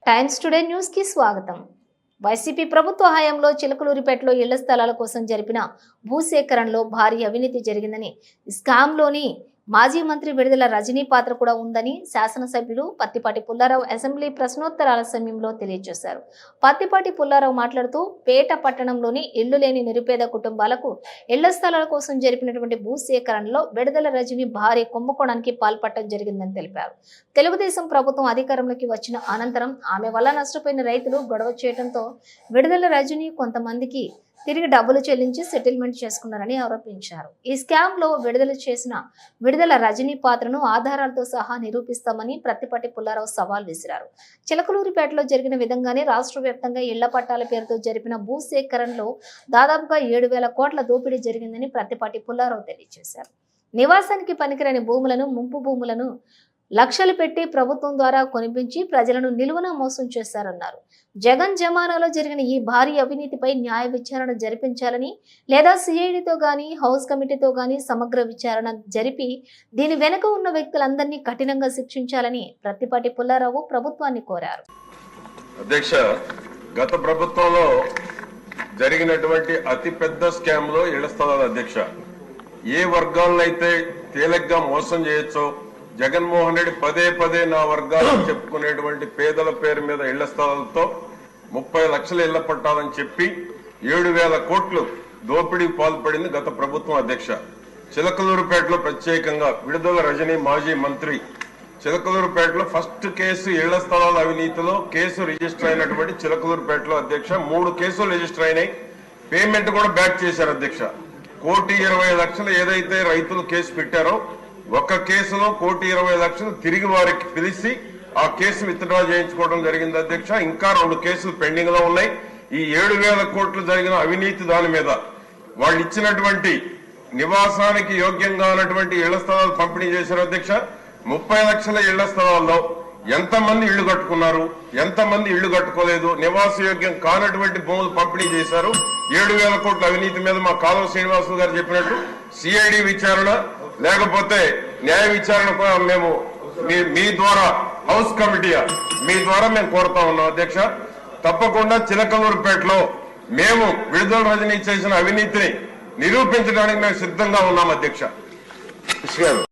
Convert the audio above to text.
Times today news కి స్వాగతం. YCP ప్రభుత్వ హయాంలో చిలకలూరిపేటలో ఇళ్ల స్థలాల కోసం జరిపిన భూసేకరణలో భారీ అవినీతి జరిగిందని, స్కామ్లోని మాజీ మంత్రి విడుదల రజనీ పాత్ర కూడా ఉందని శాసనసభ్యులు పత్తిపాటి పుల్లారావు అసెంబ్లీ ప్రశ్నోత్తరాల సమయంలో తెలియజేశారు. పత్తిపాటి పుల్లారావు మాట్లాడుతూ పేట పట్టణంలోని ఇళ్లు లేని నిరుపేద కుటుంబాలకు ఇళ్ల స్థలాల కోసం జరిపినటువంటి భూసేకరణలో విడుదల రజనీ భారీ కుంభకోణానికి పాల్పడటం జరిగిందని తెలిపారు. తెలుగుదేశం ప్రభుత్వం అధికారంలోకి వచ్చిన అనంతరం ఆమె వల్ల నష్టపోయిన రైతులు గొడవ చేయడంతో విడుదల రజనీ కొంతమందికి తిరిగి డబ్బులు చెల్లించి సెటిల్మెంట్ చేసుకున్నారని ఆరోపించారు. ఈ స్కామ్ లో విడుదల రజనీ పాత్రను ఆధారాలతో సహా నిరూపిస్తామని పత్తిపాటి పుల్లారావు సవాల్ విసిరారు. చిలకలూరిపేటలో జరిగిన విధంగానే రాష్ట్ర వ్యాప్తంగా ఇళ్ల పట్టాల పేరుతో జరిపిన భూసేకరణలో దాదాపుగా 7,000 కోట్ల దోపిడీ జరిగిందని పత్తిపాటి పుల్లారావు తెలియజేశారు. నివాసానికి పనికిరాని భూములను, ముంపు భూములను లక్షలు పెట్టి ప్రభుత్వం ద్వారా కొనిపించి ప్రజలను నిలువున మోసం చేశారన్నారు. జగన్ జమానాలో జరిగిన ఈ భారీ అవినీతిపై న్యాయ విచారణ జరిపించాలని, లేదా సిఐడితో గానీ హౌస్ కమిటీతో గానీ సమగ్ర విచారణ జరిపి దీని వెనుక ఉన్న వ్యక్తులందరినీ కఠినంగా శిక్షించాలని పత్తిపాటి పుల్లారావు ప్రభుత్వాన్ని కోరారు. అధ్యక్ష, గత ప్రభుత్వంలో జరిగినటువంటి అతి పెద్ద స్కామ్ లో ఇళ్ల స్థలాల అధ్యక్ష, ఏ వర్గాలనైతే తేలిగ్గా మోసం చేయొచ్చో జగన్మోహన్ రెడ్డి పదే నా వర్గాలను చెప్పుకునేటువంటి పేదల పేరు మీద ఇళ్ల స్థలాలతో 30 లక్షల ఇళ్ల పట్టాలని చెప్పి 7,000 కోట్లు దోపిడీకి పాల్పడింది గత ప్రభుత్వం అధ్యక్ష. చిలకలూరుపేటలో ప్రత్యేకంగా విడుదల రజనీ మాజీ మంత్రి చిలకలూరుపేటలో ఫస్ట్ కేసు ఇళ్ల స్థలాల అవినీతిలో కేసు రిజిస్టర్ అయినటువంటి చిలకలూరుపేటలో అధ్యక్ష 3 కేసులు రిజిస్టర్ అయినాయి. పేమెంట్ కూడా బ్యాక్ చేశారు అధ్యక్ష. 1,20,00,000 ఏదైతే రైతులు కేసు పెట్టారో ఒక కేసులో 1,20,00,000 తిరిగి వారికి పిలిచి ఆ కేసు విత్డ్రా చేయించుకోవడం జరిగింది అధ్యక్ష. ఇంకా 2 కేసులు పెండింగ్ లో ఉన్నాయి. ఈ 7,000 కోట్లు జరిగిన అవినీతి దాని మీద వాళ్ళు ఇచ్చినటువంటి నివాసానికి యోగ్యంగా ఉన్నటువంటి ఇళ్ల స్థలాలు పంపిణీ చేశారు అధ్యక్ష. 30 లక్షల ఇళ్ల స్థలాల్లో ఎంతమంది ఇళ్లు కట్టుకున్నారు, ఎంతమంది ఇళ్లు కట్టుకోలేదు, నివాస యోగ్యం కానటువంటి భూములు పంపిణీ చేశారు. 7,000 కోట్ల అవినీతి మీద మా కాలువ శ్రీనివాసులు గారు చెప్పినట్టు సిఐడి విచారణ లేకపోతే న్యాయ విచారణ కూడా మేము మీ ద్వారా హౌస్ కమిటీ మీ ద్వారా మేము కోరుతా ఉన్నాం అధ్యక్ష. తప్పకుండా చిలకలూరుపేటలో మేము విడుదల రజనీ చేసిన అవినీతిని నిరూపించడానికి మేము సిద్ధంగా ఉన్నాం అధ్యక్ష.